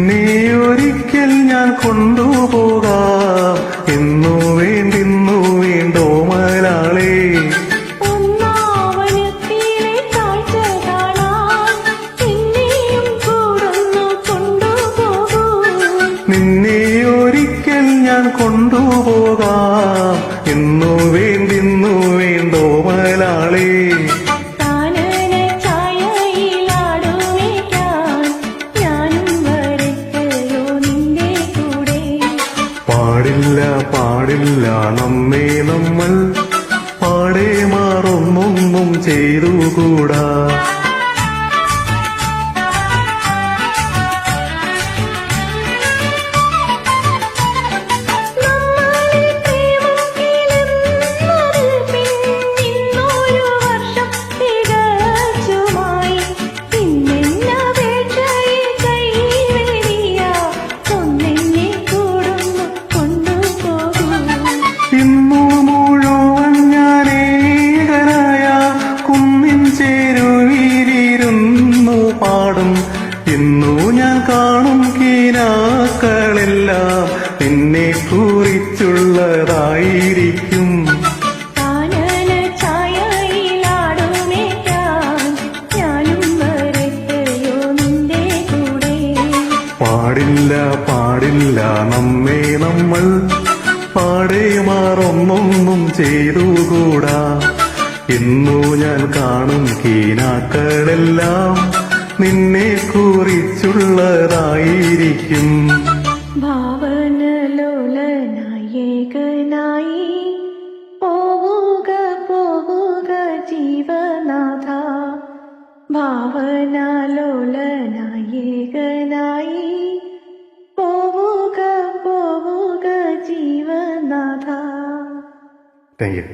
നിന്നെ ഒരിക്കൽ ഞാൻ കൊണ്ടുപോകാം, എന്നു വേണ്ടിന്നു വേണ്ടോ മലയാളേ. നിന്നെ ഒരിക്കൽ ഞാൻ കൊണ്ടുപോകാം, എന്നു വേണ്ടിന്നു വേണ്ടോ മലയാളേ. പാടില്ല പാടില്ല നമ്മെ നമ്മൾ പാടെ മാറുന്നൊന്നും ചെയ്തുകൂടാ. ഇന്നു മുഴുവൻ ഞാനേകനായ കുന്നിൻ ചേരുവിലിരുന്നു പാടും. ഇന്നു ഞാൻ കാണും കിനാക്കളെല്ലാം നിന്നെ കുറിച്ചുള്ളതായിരിക്കും. പാടില്ല പാടില്ല നമ്മെ നമ്മൾ പാടെ മാറൊന്നൊന്നും ചെയ്തുകൂടാ. ഇന്നു ഞാൻ കാണും കീനാക്കളെല്ലാം നിന്നെ കുറിച്ചുള്ളതായിരിക്കും. ഭാവനലോലനായേകനായി പോവുക പോവുക ജീവനാഥ. ഭാവനലോലനായേകനായി പോവുക പോവുക ജീവനാഥ. Thank you.